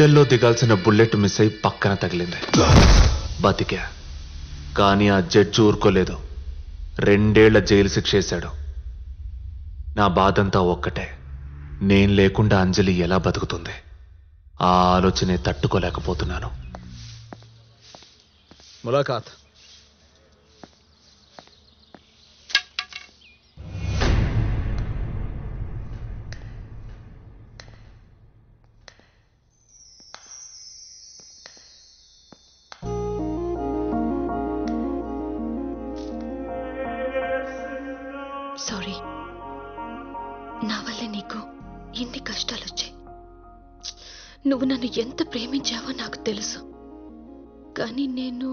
గుండెల్లో దిగాల్సిన bullet miss అయి పక్కన తగిలింది. బతికా. కానీ ఆ జడ్జి ఊరుకోలేదు. 2 ఏళ్ల జైలు శిక్ష వేశాడు. నా బాధంతా ఒక్కటే, నేను లేకుండా అంజలి ఎలా బతుకుతుంది? ఆ ఆలోచనే తట్టుకోలేకపోతున్నాను. ములాఖాత్. సారీ, నా వల్లే నీకు ఎన్ని కష్టాలు వచ్చాయి. నువ్వు నన్ను ఎంత ప్రేమించావో నాకు తెలుసు. కానీ నేను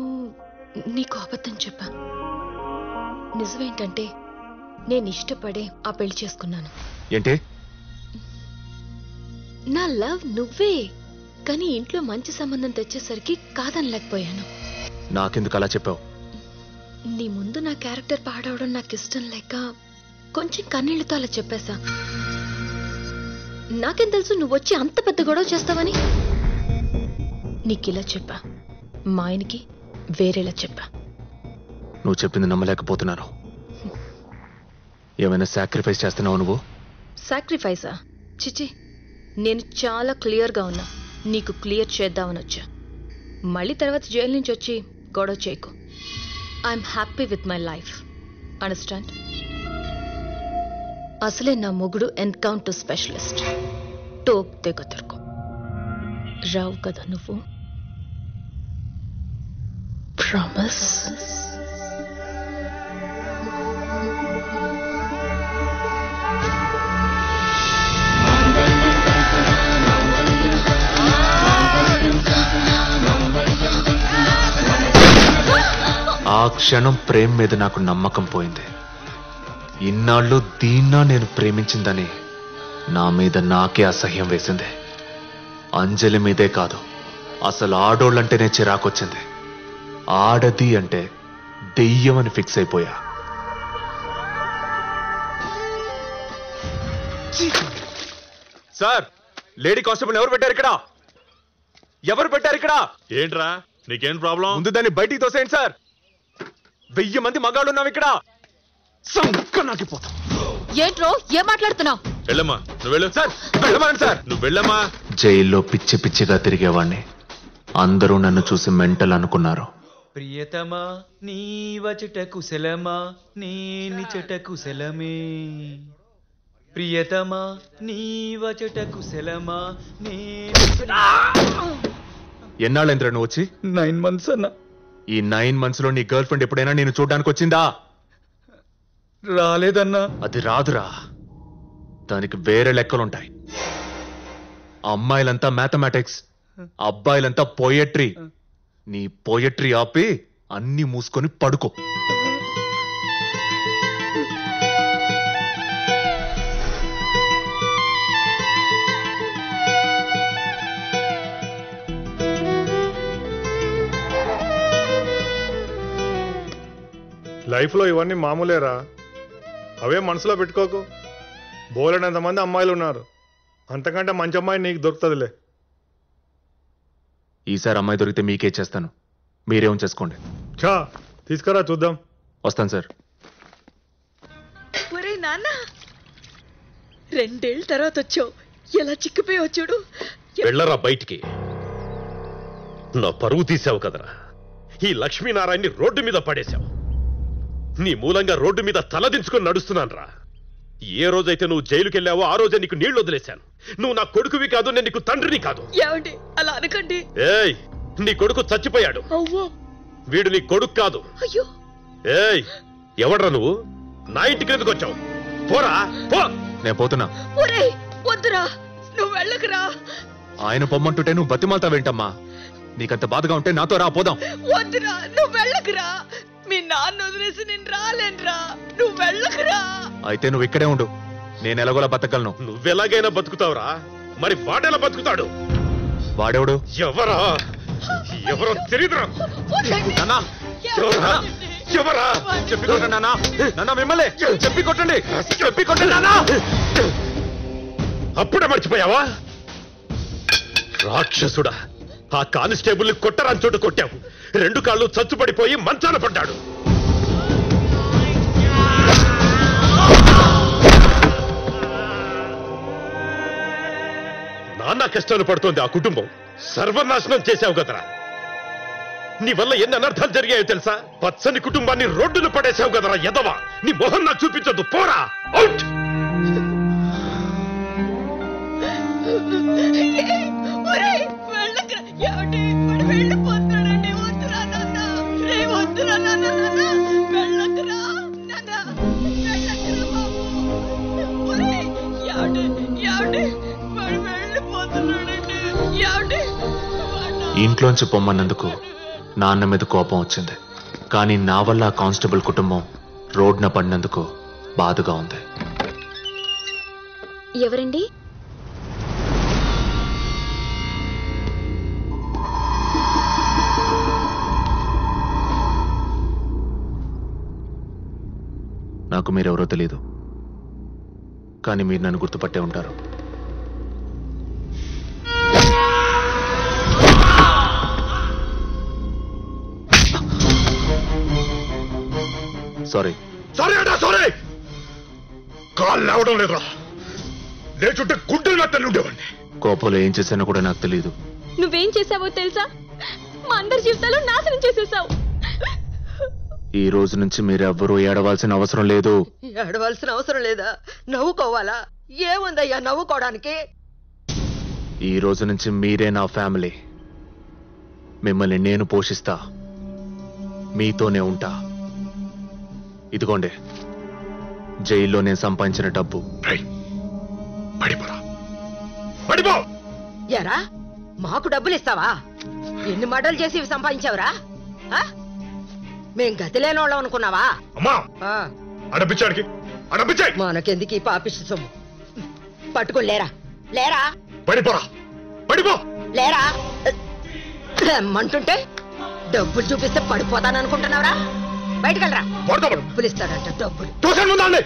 నీకు అబద్ధం చెప్పా. నిజమేంటంటే నేను ఇష్టపడే ఆ పెళ్లి చేసుకున్నాను. ఏంటి? నా లవ్ నువ్వే. కానీ ఇంట్లో మంచి సంబంధం తెచ్చేసరికి కాదనలేకపోయాను. నాకెందుకు అలా చెప్పావు? నీ ముందు నా క్యారెక్టర్ పాడవడం నాకు ఇష్టం లేక కొంచెం కన్నీళ్లతో అలా చెప్పేశా. నాకేం తెలుసు నువ్వు వచ్చి అంత పెద్ద గొడవ చేస్తావని. నీకిలా చెప్పా, మా ఆయనకి వేరేలా చెప్పా. నువ్వు చెప్పింది నమ్మలేకపోతున్నాను. ఏమైనా సాక్రిఫైస్ చేస్తున్నావు నువ్వు? సాక్రిఫైసా? చిచి, నేను చాలా క్లియర్గా ఉన్నా. నీకు క్లియర్ చేద్దామని వచ్చా. మళ్ళీ తర్వాత జైలు నుంచి వచ్చి గొడవ చేయకు. I'm happy with my life. Understand? అసలే నా మొగుడు ఎన్కౌంటర్ స్పెషలిస్ట్. టోక్ తెగతరుకు రావు కదా నువ్వు. ప్రామిస్? ఆ క్షణం ప్రేమ మీద నాకు నమ్మకం పోయింది. ఇన్నాళ్ళు దీన్నా నేను ప్రేమించిందని నా మీద నాకే అసహ్యం వేసింది. అంజలి మీదే కాదు, అసలు ఆడోళ్ళంటేనే చిరాకొచ్చింది. ఆడది అంటే దెయ్యం అని ఫిక్స్ అయిపోయా. సార్, లేడీ కానిస్టేబుల్ ఎవరు పెట్టారు ఇక్కడ? ఎవరు పెట్టారు ఇక్కడ? ఏంట్రా, నీకేం ప్రాబ్లం? ముందు దాన్ని బయటికి తోసేయండి సార్. 1000 మంది మగాళ్ళు ఉన్నాం ఇక్కడ. సంకనాకిపోతాం. ఏంట్రో ఏం మాట్లాడుతున్నావు? వెళ్ళమ్మా, నువ్వు వెళ్ళు. సార్ వెళ్ళమనండి సార్. నువ్వు వెళ్ళమ్మా. జైల్లో పిచ్చి పిచ్చిగా తిరిగేవాణ్ణి. అందరూ నన్ను చూసి మెంటల్ అనుకున్నారు. ప్రియతమా నీ వచట కుశలమా నీ నిచట కుశలమే. ప్రియతమా నీ వచట కుశలమా నీ. ఎన్నాళ్ళైందిరా నువ్వు వచ్చి? 9 months అన్న. ఈ 9 months లో నీ గర్ల్ ఫ్రెండ్ ఎప్పుడైనా నేను చూడడానికి వచ్చిందా? రాలేదన్నా. అది రాదురా, దానికి వేరే లెక్కలుంటాయి. అమ్మాయిలంతా మ్యాథమెటిక్స్, అబ్బాయిలంతా పోయట్రీ. నీ పోయట్రీ ఆపి అన్ని మూసుకొని పడుకో. లైఫ్లో ఇవన్నీ మామూలేరా, అవే మనసులో పెట్టుకోకు. బోలెడంతమంది అమ్మాయిలు ఉన్నారు, అంతకంటే మంచి అమ్మాయి నీకు దొరుకుతుందిలే. ఈసారి అమ్మాయి దొరికితే మీకే చేస్తాను, మీరే ఉంచేసుకోండి. చా తీసుకురా చూద్దాం. వస్తాను సార్. ఒరే నాన్న, 2 ఏళ్ళ తర్వాత వచ్చావు, ఎలా చిక్కిపోయావు చూడు. వెళ్ళరా బయటికి. నా పరువు తీసావు కదరా. ఈ లక్ష్మీనారాయణని రోడ్డు మీద పడేశావు. నీ మూలంగా రోడ్డు మీద తలదించుకొని నడుస్తున్నాను రా. ఏ రోజైతే నువ్వు జైలుకెళ్ళావో ఆ రోజే నీకు నీళ్లు వదిలేశాను. నువ్వు నా కొడుకువి కాదు, నేను నీకు తండ్రిని కాదు. ఏమండి అలా అనకండి. ఏయ్, నీ కొడుకు చచ్చిపోయాడు. అవ్వో, వీడు నీ కొడుకు కాదు. అయ్యో. ఏయ్, ఎవడ్రా నువ్వు? నా ఇంటికి ఎందుకు వచ్చావు? పోరా పో. నేను పోతున్నా. ఒరే వద్దురా, నువ్వు వెళ్ళకురా. ఆయన పొమ్మంటుంటే నువ్వు బతిమాలతావేంటమ్మా? నీకంత బాధగా ఉంటే నాతో రా, పోదాం. వద్దురా, నువ్వు వెళ్ళకురా. మీ నాన్న వదిలేసి నేను రాలేనురా, నువ్వు వెళ్ళకురా. అయితే నువ్వు ఇక్కడే ఉండు, నేను ఎలాగోలా బతకగలను. నువ్వెలాగైనా బతుకుతావురా, మరి వాడెలా బతుకుతాడు? వాడెవడు? ఎవరో తెలియదురా. నాన్నా, ఎవరా? ఎవరా? చెప్పి కొట్టండి నాన్నా. నాన్నా మిమ్మల్ని చెప్పి కొట్టండి, చెప్పి కొట్టండి నాన్నా. అప్పుడే మర్చిపోయావా? రాక్షసుడా, ఆ కానిస్టేబుల్ కొట్టరాని చోట కొట్టావు. 2 కాళ్ళు చచ్చుపడిపోయి మంచాన పడ్డాడు. నాన్న కష్టాలు పడుతోంది ఆ కుటుంబం. సర్వనాశనం చేశావు కదరా. నీ వల్ల ఎన్ని అనర్థాలు జరిగాయో తెలుసా? పచ్చని కుటుంబాన్ని రోడ్డును పడేశావు కదరా ఎదవా. నీ మొహం నాకు చూపించొద్దు, పోరా అవుట్. ఒరేయ్, వెళ్ళకురా. ఏమిటి? వాడు వెళ్ళిపోతున్నాడండి. వద్దురా నాన్న. రే వద్దురా నాన్న. వెళ్ళకురా నాన్న. వెళ్ళకురా బాబు. ఒరేయ్, ఏమిటి? వాడు వెళ్ళిపోతున్నాడండి. ఏమిటి? ఇంట్లోంచి పొమ్మన్నందుకు నాన్న మీద కోపం వచ్చింది. కానీ నా వల్ల ఆ కానిస్టేబుల్ కుటుంబం రోడ్న పడినందుకు బాధగా ఉంది. ఎవరండి? నాకు మీరెవరో తెలీదు, కానీ మీరు నన్ను గుర్తుపట్టే ఉంటారు. సారీ. సారీ కాళ్ళు లేవడం లేదురా. లేచుంటే గుడ్డలు తల్లి ఉండేవాడిని. కోపంలో ఏం చేశానో కూడా నాకు తెలియదు. నువ్వేం చేసావో తెలుసా? మా అందరి జీవితాలు నాశనం చేసేసావు. ఈ రోజు నుంచి మీరెవ్వరూ ఏడవలసిన అవసరం లేదు. ఏడవలసిన అవసరం లేదా? నవ్వుకోవాలా? ఏముందయ్యా నవ్వుకోవడానికి? ఈ రోజు నుంచి మీరే నా ఫ్యామిలీ. మిమ్మల్ని నేను పోషిస్తా, మీతోనే ఉంటా. ఇదిగోండి జైల్లో నేను సంపాదించిన డబ్బు. పడిపో. ఎరా, మాకు డబ్బులు ఇస్తావా? ఎన్ని మడలు చేసి ఇవి సంపాదించావురా? మేం గతి లేనోళ్ళం అనుకున్నావా? అమ్మా, అడపించాడికి అడపించాయి. మనకెందుకు ఈ పాపిష్టి సొమ్ము? పట్టుకుని లేరా. పడిపోరా, పడిపో. లేరా రమ్మంటుంటే డబ్బులు చూపిస్తే పడిపోతాననుకుంటున్నావురా? బయటకెళ్ళరా. పడతాడు. డబ్బులు ఇస్తాడంట. డబ్బులు చూసాను ముందండి.